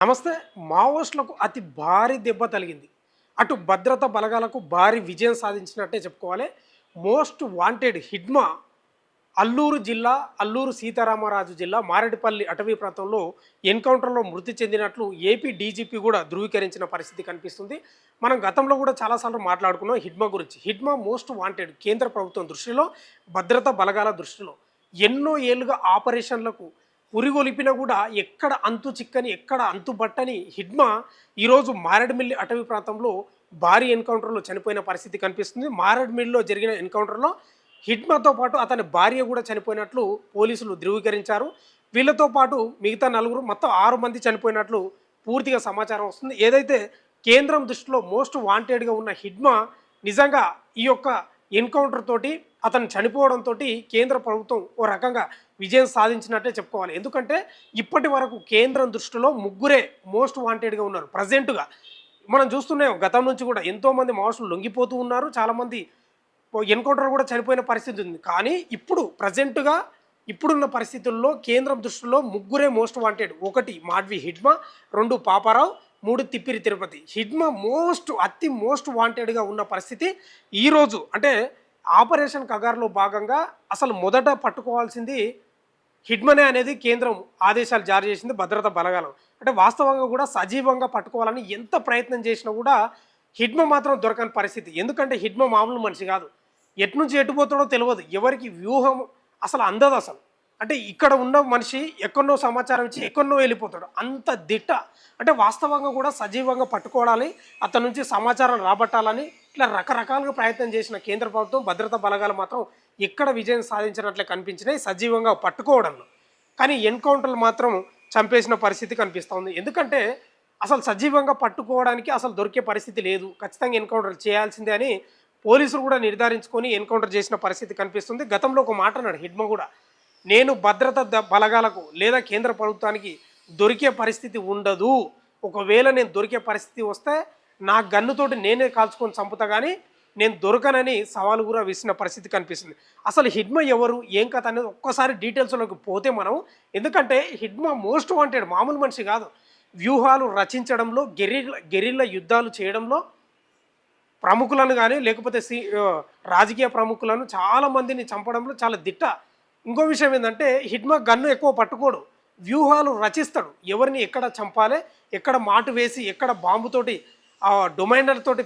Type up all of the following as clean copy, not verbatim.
నమస్తే. మావోయిస్టులకు అతి భారీ దెబ్బ తగిలింది. అటు భద్రతా బలగాలకు భారీ విజయం సాధించినట్టే చెప్పుకోవాలి. మోస్ట్ వాంటెడ్ హిడ్మా అల్లూరు జిల్లా, అల్లూరు సీతారామరాజు జిల్లా మారేడుపల్లి అటవీ ప్రాంతంలో ఎన్కౌంటర్‌లో మృతి చెందినట్లు ఏపీ డీజీపీ కూడా ధృవీకరించిన పరిస్థితి కనిపిస్తుంది. మనం గతంలో కూడా చాలా సార్లు మాట్లాడుకున్నాం హిడ్మా గురించి. హిడ్మా మోస్ట్ వాంటెడ్ కేంద్ర ప్రభుత్వం దృష్టిలో, భద్రతా బలగాల దృష్టిలో ఎన్నో ఏళ్లుగా ఆపరేషన్‌లకు ఉరిగొలిపినా కూడా ఎక్కడ అంతు చిక్కని, ఎక్కడ అంతుబట్టని హిడ్మా ఈరోజు మారేడుమిల్లి అటవీ ప్రాంతంలో భారీ ఎన్కౌంటర్‌లో చనిపోయిన పరిస్థితి కనిపిస్తుంది. మారేడుమిల్లిలో జరిగిన ఎన్కౌంటర్‌లో హిడ్మాతో పాటు అతని భార్య కూడా చనిపోయినట్లు పోలీసులు ధృవీకరించారు. వీళ్ళతో పాటు మిగతా నలుగురు మొత్తం 6 మంది చనిపోయినట్లు పూర్తిగా సమాచారం వస్తుంది. ఏదైతే కేంద్రం దృష్టిలో మోస్ట్ వాంటెడ్‌గా ఉన్న హిడ్మా నిజంగా ఈ యొక్క ఎన్కౌంటర్ తోటి అతను చనిపోవడంతో కేంద్ర ప్రభుత్వం ఓ రకంగా విజయం సాధించినట్టే చెప్పుకోవాలి. ఎందుకంటే ఇప్పటి వరకు కేంద్రం దృష్టిలో ముగ్గురే మోస్ట్ వాంటెడ్‌గా ఉన్నారు. ప్రజెంట్‌గా మనం చూస్తున్నాం గతం నుంచి కూడా ఎంతోమంది మావోయిస్టులు లొంగిపోతూ ఉన్నారు. చాలామంది ఎన్కౌంటర్ కూడా చనిపోయిన పరిస్థితి ఉంది. కానీ ఇప్పుడు ప్రజెంట్‌గా ఇప్పుడున్న పరిస్థితుల్లో కేంద్రం దృష్టిలో ముగ్గురే మోస్ట్ వాంటెడ్. 1 మాడ్వి హిడ్మా, 2 పాపారావు, 3 తిప్పిరి తిరుపతి. హిడ్మా అతి మోస్ట్ వాంటెడ్‌గా ఉన్న పరిస్థితి ఈరోజు అంటే ఆపరేషన్ కగార్‌లో భాగంగా అసలు మొదట పట్టుకోవాల్సింది హిడ్మనే అనేది కేంద్రం ఆదేశాలు జారీ చేసింది భద్రతా బలగాలు. అంటే వాస్తవంగా కూడా సజీవంగా పట్టుకోవాలని ఎంత ప్రయత్నం చేసినా కూడా హిడ్మా మాత్రం దొరకని పరిస్థితి. ఎందుకంటే హిడ్మా మామూలు మనిషి కాదు. ఎట్నుంచి ఎటుపోతాడో తెలియదు. ఎవరికి వ్యూహం అసలు అందదు అసలు. అంటే ఇక్కడ ఉన్న మనిషి ఎక్కడనో సమాచారం ఇచ్చి ఎక్కడనో వెళ్ళిపోతాడు. అంత దిట్ట. అంటే వాస్తవంగా కూడా సజీవంగా పట్టుకోవాలని, అతని నుంచి సమాచారం రాబట్టాలని ఇట్లా రకరకాలుగా ప్రయత్నం చేసిన కేంద్ర ప్రభుత్వం భద్రతా బలగాలు మాత్రం ఎక్కడ విజయం సాధించినట్లే కనిపించినాయి సజీవంగా పట్టుకోవడంలో. కానీ ఎన్కౌంటర్లు మాత్రం చంపేసిన పరిస్థితి కనిపిస్తుంది. ఎందుకంటే అసలు సజీవంగా పట్టుకోవడానికి అసలు దొరికే పరిస్థితి లేదు. ఖచ్చితంగా ఎన్కౌంటర్ చేయాల్సిందే అని పోలీసులు కూడా నిర్ధారించుకొని ఎన్కౌంటర్ చేసిన పరిస్థితి కనిపిస్తుంది. గతంలో ఒక మాట అన్నాడు హిడ్మా కూడా, నేను భద్రతా బలగాలకు లేదా కేంద్ర ప్రభుత్వానికి దొరికే పరిస్థితి ఉండదు. ఒకవేళ నేను దొరికే పరిస్థితి వస్తే నా గన్నుతోటి నేనే కాల్చుకొని చంపుతా కానీ నేను దొరకనని సవాలు కూడా విసిన పరిస్థితి కనిపిస్తుంది. అసలు హిడ్మా ఎవరు, ఏం కథ అనేది ఒక్కసారి డీటెయిల్స్లోకి పోతే మనం, ఎందుకంటే హిడ్మా మోస్ట్ వాంటెడ్ మామూలు మనిషి కాదు. వ్యూహాలు రచించడంలో, గెరిల్లా యుద్ధాలు చేయడంలో ప్రముఖులను కానీ లేకపోతే రాజకీయ ప్రముఖులను చాలామందిని చంపడంలో చాలా దిట్ట. ఇంకో విషయం ఏంటంటే హిడ్మా గన్ను ఎక్కువ పట్టుకోడు, వ్యూహాలు రచిస్తాడు. ఎవరిని ఎక్కడ చంపాలి, ఎక్కడ మాటు వేసి ఎక్కడ బాంబుతోటి డొమైనర్తోటి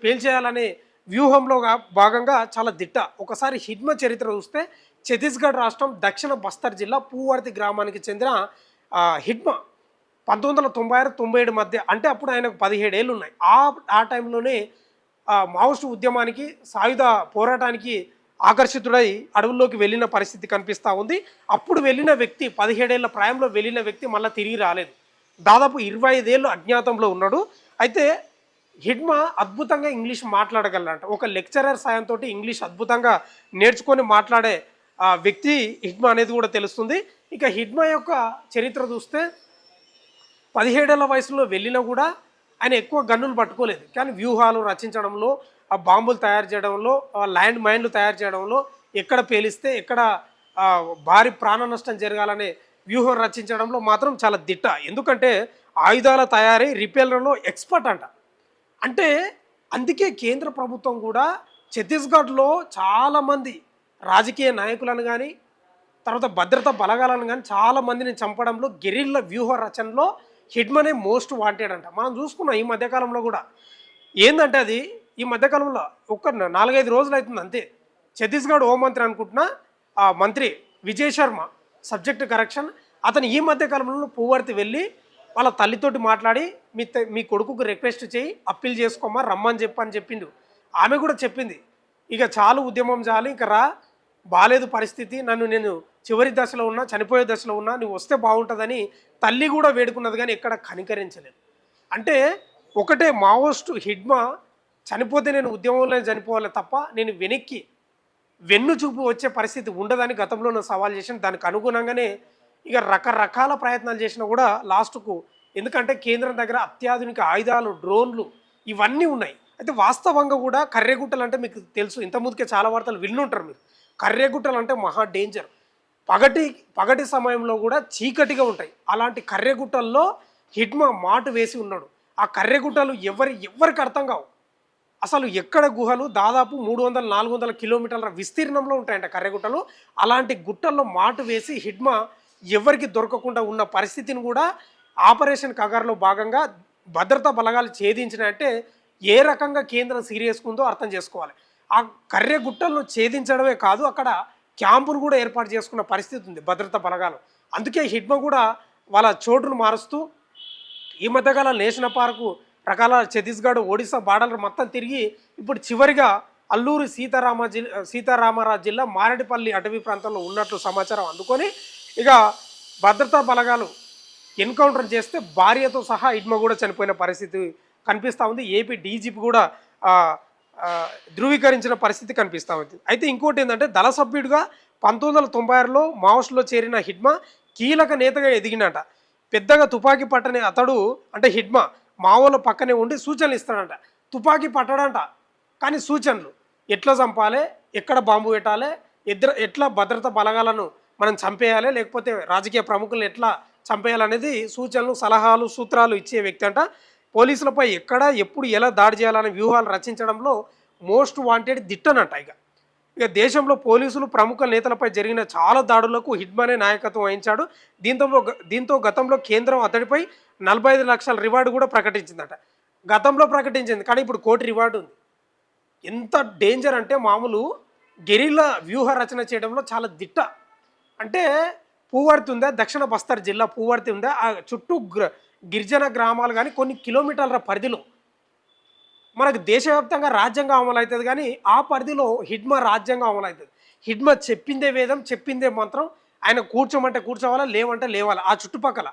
పేల్చేయాలనే వ్యూహంలో భాగంగా చాలా దిట్ట. ఒకసారి హిడ్మా చరిత్ర చూస్తే ఛత్తీస్గఢ్ రాష్ట్రం దక్షిణ బస్తర్ జిల్లా పూవర్తి గ్రామానికి చెందిన హిడ్మా 1996-97 మధ్య, అంటే అప్పుడు ఆయనకు 17 ఏళ్ళు ఉన్నాయి. ఆ టైంలోనే మావోయిస్టు ఉద్యమానికి, సాయుధ పోరాటానికి ఆకర్షితుడై అడవుల్లోకి వెళ్ళిన పరిస్థితి కనిపిస్తూ ఉంది. అప్పుడు వెళ్ళిన వ్యక్తి 17 ఏళ్ల ప్రాయంలో వెళ్ళిన వ్యక్తి మళ్ళీ తిరిగి రాలేదు. దాదాపు 25 ఏళ్ళు అజ్ఞాతంలో ఉన్నాడు. అయితే హిడ్మా అద్భుతంగా ఇంగ్లీష్ మాట్లాడగలరంట. ఒక లెక్చరర్ సాయంతో ఇంగ్లీష్ అద్భుతంగా నేర్చుకొని మాట్లాడే వ్యక్తి హిడ్మా అనేది కూడా తెలుస్తుంది. ఇక హిడ్మా యొక్క చరిత్ర చూస్తే 17 ఏళ్ల వయసులో వెళ్ళినా కూడా ఆయన ఎక్కువ గన్నులు పట్టుకోలేదు. కానీ వ్యూహాలు రచించడంలో, ఆ బాంబులు తయారు చేయడంలో, ల్యాండ్ మైన్లు తయారు చేయడంలో, ఎక్కడ పేలిస్తే ఎక్కడ భారీ ప్రాణ నష్టం జరగాలనే వ్యూహం రచించడంలో మాత్రం చాలా దిట్ట. ఎందుకంటే ఆయుధాల తయారీ, రిపేర్లలో ఎక్స్పర్ట్ అంట. అంటే అందుకే కేంద్ర ప్రభుత్వం కూడా ఛత్తీస్గఢ్లో చాలామంది రాజకీయ నాయకులను కానీ, తర్వాత భద్రతా బలగాలను కానీ చాలామందిని చంపడంలో, గెరిల్లా వ్యూహ రచనలో హిడ్మనే మోస్ట్ వాంటెడ్ అంట. మనం చూసుకున్నాం ఈ మధ్యకాలంలో కూడా. ఏంటంటే అది ఈ మధ్యకాలంలో ఒక 4-5 రోజులు అవుతుంది అంతే. ఛత్తీస్గఢ్ హోంమంత్రి అనుకుంటున్నా ఆ మంత్రి విజయ్ శర్మ, సబ్జెక్ట్ కరెక్షన్, అతను ఈ మధ్యకాలంలో పూవర్తి వెళ్ళి వాళ్ళ తల్లితోటి మాట్లాడి మీ కొడుకుకు రిక్వెస్ట్ చేయి, అప్పీల్ చేసుకోమా, రమ్మని చెప్పని చెప్పిండు. ఆమె కూడా చెప్పింది, ఇక చాలు ఉద్యమం చాలు, ఇక రా, బాలేదు పరిస్థితి, నేను చివరి దశలో ఉన్నా, చనిపోయే దశలో ఉన్నా, నువ్వు వస్తే బాగుంటుందని తల్లి కూడా వేడుకున్నది కానీ ఎక్కడ కనికరించలేదు. అంటే ఒకటే మావోయిస్టు హిడ్మా చనిపోతే నేను ఉద్యమంలో చనిపోవాలి తప్ప నేను వెన్ను చూపు వచ్చే పరిస్థితి ఉండదని గతంలో సవాల్ చేసిన, దానికి అనుగుణంగానే ఇక రకరకాల ప్రయత్నాలు చేసినా కూడా లాస్ట్కు, ఎందుకంటే కేంద్రం దగ్గర అత్యాధునిక ఆయుధాలు, డ్రోన్లు ఇవన్నీ ఉన్నాయి. అయితే వాస్తవంగా కూడా కర్రెగుట్టలు అంటే మీకు తెలుసు, ఇంతకుముందుకే చాలా వార్తలు విన్నుంటారు మీరు. కర్రెగుట్టలు అంటే మహా డేంజర్. పగటి సమయంలో కూడా చీకటిగా ఉంటాయి. అలాంటి కర్రెగుట్టల్లో హిడ్మా మాటు వేసి ఉన్నాడు. ఆ కర్రెగుట్టలు ఎవరికి అర్థం కావు. అసలు ఎక్కడ గుహలు దాదాపు 300-400 కిలోమీటర్ల విస్తీర్ణంలో ఉంటాయంట కర్రెగుట్టలు. అలాంటి గుట్టల్లో మాటు వేసి హిడ్మా ఎవరికి దొరకకుండా ఉన్న పరిస్థితిని కూడా ఆపరేషన్ కగార్లో భాగంగా భద్రతా బలగాలు ఛేదించినట్టే ఏ రకంగా కేంద్రం సీరియస్గా ఉందో అర్థం చేసుకోవాలి. ఆ కర్రెగుట్టలను ఛేదించడమే కాదు, అక్కడ క్యాంపును కూడా ఏర్పాటు చేసుకున్న పరిస్థితి ఉంది భద్రతా బలగాలు. అందుకే హిడ్మా కూడా వాళ్ళ చోటును మారుస్తూ ఈ మధ్యకాలం నేషనల్ పార్కు రకాల ఛత్తీస్గఢ్ ఒడిశా బార్డర్లు మొత్తం తిరిగి ఇప్పుడు చివరిగా అల్లూరి సీతారామరాజు జిల్లా మారేడుపల్లి అటవీ ప్రాంతంలో ఉన్నట్లు సమాచారం అందుకొని ఇక భద్రతా బలగాలు ఎన్కౌంటర్ చేస్తే భార్యతో సహా హిడ్మా కూడా చనిపోయిన పరిస్థితి కనిపిస్తూ ఉంది. ఏపీ డీజీపీ కూడా ధృవీకరించిన పరిస్థితి కనిపిస్తూ ఉంది. అయితే ఇంకోటి ఏంటంటే దళ సభ్యుడిగా 1996లో మావోస్టులో చేరిన హిడ్మా కీలక నేతగా ఎదిగినట. పెద్దగా తుపాకీ పట్టని అతడు అంటే హిడ్మా మావోల పక్కనే ఉండి సూచనలు ఇస్తాడంట. తుపాకీ పట్టడంట, కానీ సూచనలు ఎట్లా చంపాలి, ఎక్కడ బాంబు పెట్టాలి, ఎట్లా భద్రతా బలగాలను మనం చంపేయాలి, లేకపోతే రాజకీయ ప్రముఖులను ఎట్లా చంపేయాలనేది సూచనలు, సలహాలు, సూత్రాలు ఇచ్చే వ్యక్తి అంట. పోలీసులపై ఎక్కడ ఎప్పుడు ఎలా దాడి చేయాలనే వ్యూహాలు రచించడంలో మోస్ట్ వాంటెడ్ దిట్టనట. ఇక దేశంలో పోలీసులు ప్రముఖ నేతలపై జరిగిన చాలా దాడులకు హిడ్మానే నాయకత్వం వహించాడు. దీంతో గతంలో కేంద్రం అతడిపై 45 లక్షల రివార్డు కూడా ప్రకటించిందట. గతంలో ప్రకటించింది, కానీ ఇప్పుడు 1 కోటి రివార్డు ఉంది. ఎంత డేంజర్ అంటే మామూలు గెరిల్లా వ్యూహ రచన చేయడంలో చాలా దిట్ట. అంటే పూవర్తి ఉందా, దక్షిణ బస్తర్ జిల్లా పూవర్తి ఉందా, ఆ చుట్టూ గిరిజన గ్రామాలు కానీ కొన్ని కిలోమీటర్ల పరిధిలో మనకు దేశవ్యాప్తంగా రాజ్యాంగం అమలు అవుతుంది, కానీ ఆ పరిధిలో హిడ్మా రాజ్యాంగం అమలు అవుతుంది. హిడ్మా చెప్పిందే వేదం, చెప్పిందే మంత్రం. ఆయన కూర్చోమంటే కూర్చోవాలా, లేవంటే లేవాలా. ఆ చుట్టుపక్కల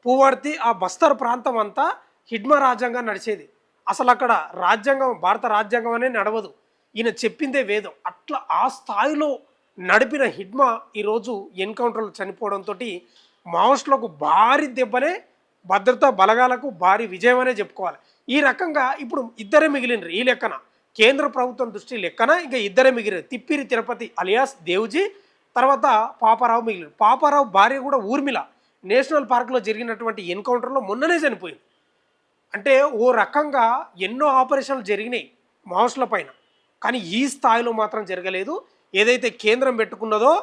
పూవర్తి ఆ బస్తర్ ప్రాంతం అంతా హిడ్మా రాజ్యాంగం నడిచేది. అసలు అక్కడ రాజ్యాంగం భారత రాజ్యాంగం అనే నడవదు, ఈయన చెప్పిందే వేదం. అట్లా ఆ స్థాయిలో నడిపిన హిడ్మా ఈరోజు ఎన్కౌంటర్లు చనిపోవడంతో మావోస్టులకు భారీ దెబ్బనే, భద్రతా బలగాలకు భారీ విజయం అనే చెప్పుకోవాలి. ఈ రకంగా ఇప్పుడు ఇద్దరే మిగిలినరు. ఈ లెక్కన కేంద్ర ప్రభుత్వం దృష్టి లెక్కన ఇంకా ఇద్దరే మిగిలిన తిప్పిరి తిరుపతి అలియాస్ దేవ్జీ, తర్వాత పాపారావు మిగిలిన. పాపారావు భార్య కూడా ఊర్మిళ నేషనల్ పార్క్లో జరిగినటువంటి ఎన్కౌంటర్లో మొన్ననే చనిపోయింది. అంటే ఓ రకంగా ఎన్నో ఆపరేషన్లు జరిగినాయి మావోస్టుల పైన, కానీ ఈ స్థాయిలో మాత్రం జరగలేదు. ఏదైతే కేంద్రం పెట్టుకున్నదో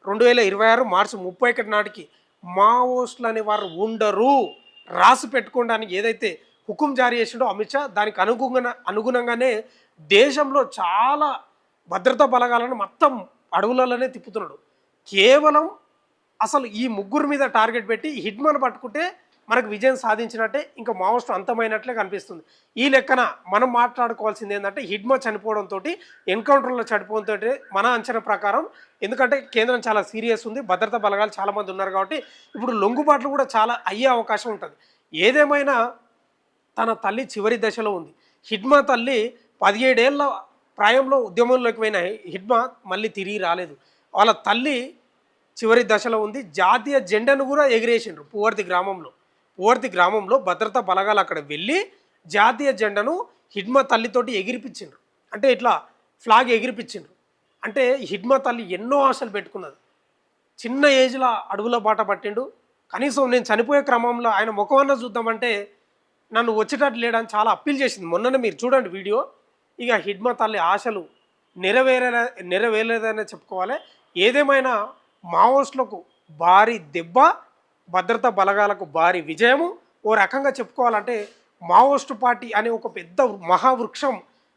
2026 మార్చి 31 నాటికి మావోస్టులు అనే వారు ఉండరు రాసి పెట్టుకోవడానికి ఏదైతే హుకుం జారీ చేసిండో అమిత్ షా, దానికి అనుగుణంగానే దేశంలో చాలా భద్రతా బలగాలను మొత్తం అడవులలోనే తిప్పుతున్నాడు. కేవలం అసలు ఈ ముగ్గురు మీద టార్గెట్ పెట్టి హిడ్మాను పట్టుకుంటే మనకు విజయం సాధించినట్టే, ఇంకా మావోస్టు అంతమైనట్లే కనిపిస్తుంది. ఈ లెక్కన మనం మాట్లాడుకోవాల్సింది ఏంటంటే హిడ్మా చనిపోవడంతో, ఎన్కౌంటర్లో చనిపోవడంతో మన అంచనా ప్రకారం, ఎందుకంటే కేంద్రం చాలా సీరియస్ ఉంది, భద్రతా బలగాలు చాలామంది ఉన్నారు కాబట్టి ఇప్పుడు లొంగుబాట్లు కూడా చాలా అయ్యే అవకాశం ఉంటుంది. ఏదేమైనా తన తల్లి చివరి దశలో ఉంది. హిడ్మా తల్లి 17 ఏళ్ళ ప్రాయంలో ఉద్యమంలోకి పోయిన హిడ్మా మళ్ళీ తిరిగి రాలేదు. వాళ్ళ తల్లి చివరి దశలో ఉంది. జాతీయ జెండాను కూడా ఎగిరేసిండ్రు పూవర్తి గ్రామంలో భద్రతా బలగాలు అక్కడ వెళ్ళి జాతీయ జెండాను హిడ్మా తల్లితోటి ఎగిరిపించిండ్రు. అంటే ఇట్లా ఫ్లాగ్ ఎగిరిపించిండ్రు. అంటే హిడ్మా తల్లి ఎన్నో ఆశలు పెట్టుకున్నది. చిన్న ఏజ్లో అడవుల బాట పట్టిండు. కనీసం నేను చనిపోయే క్రమంలో ఆయన ముఖమన్నా చూద్దామంటే నన్ను వచ్చేటట్టు లేడని చాలా అప్పీల్ చేసింది. మొన్ననే మీరు చూడండి వీడియో. ఇక హిడ్మా తల్లి ఆశలు నెరవేరలేదనే చెప్పుకోవాలి. ఏదేమైనా మావోస్టులకు భారీ దెబ్బ, భద్రతా బలగాలకు భారీ విజయము. ఓ రకంగా చెప్పుకోవాలంటే మావోస్టు పార్టీ అనే ఒక పెద్ద మహావృక్షం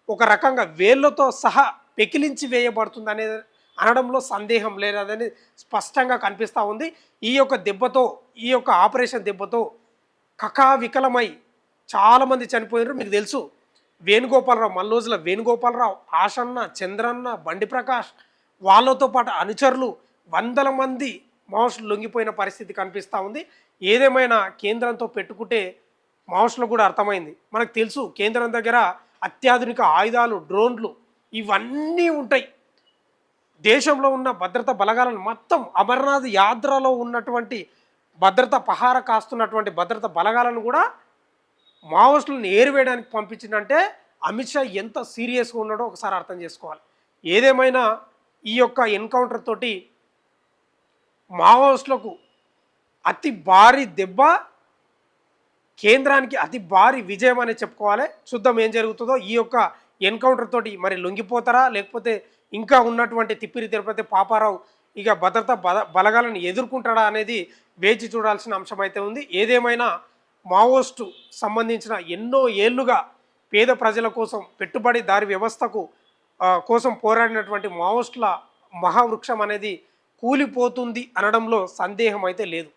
ఒక రకంగా వేళ్ళతో సహా పెకిలించి వేయబడుతుంది అనేది అనడంలో సందేహం లేదని స్పష్టంగా కనిపిస్తూ ఉంది. ఈ యొక్క దెబ్బతో, ఈ యొక్క ఆపరేషన్ దెబ్బతో కకావికలమై చాలామంది చనిపోయినారు. మీకు తెలుసు వేణుగోపాలరావు, మల్లోజుల వేణుగోపాలరావు, ఆశన్న, చంద్రన్న, బండి ప్రకాష్, వాళ్ళతో పాటు అనుచరులు 100ల మంది మావోస్టులు లొంగిపోయిన పరిస్థితి కనిపిస్తూ ఉంది. ఏదేమైనా కేంద్రంతో పెట్టుకుంటే మావోస్టులకు కూడా అర్థమైంది. మనకు తెలుసు కేంద్రం దగ్గర అత్యాధునిక ఆయుధాలు, డ్రోన్లు ఇవన్నీ ఉంటాయి. దేశంలో ఉన్న భద్రతా బలగాలను మొత్తం అమర్నాథ్ యాత్రలో ఉన్నటువంటి భద్రత పహార కాస్తున్నటువంటి భద్రతా బలగాలను కూడా మావోస్టులను ఏరివేయడానికి పంపించిందంటే అమిత్ షా ఎంత సీరియస్గా ఉన్నాడో ఒకసారి అర్థం చేసుకోవాలి. ఏదేమైనా ఈ యొక్క ఎన్కౌంటర్ తోటి మావోస్టులకు అతి భారీ దెబ్బ, కేంద్రానికి అతి భారీ విజయం అనే చెప్పుకోవాలి. చూద్దాం ఏం జరుగుతుందో. ఈ యొక్క ఎన్కౌంటర్ తోటి మరి లొంగిపోతారా, లేకపోతే ఇంకా ఉన్నటువంటి తిప్పిరి తిరుపతి పాపారావు ఇక భద్రతా బలగాలను ఎదుర్కొంటాడా అనేది వేచి చూడాల్సిన అంశం అయితే ఉంది. ఏదేమైనా మావోస్టు సంబంధించిన ఎన్నో ఏళ్లుగా పేద ప్రజల కోసం పెట్టుబడిదారి వ్యవస్థకు కోసం పోరాడినటువంటి మావోస్టుల మహావృక్షం అనేది కూలిపోతుంది అనడంలో సందేహం అయితే లేదు.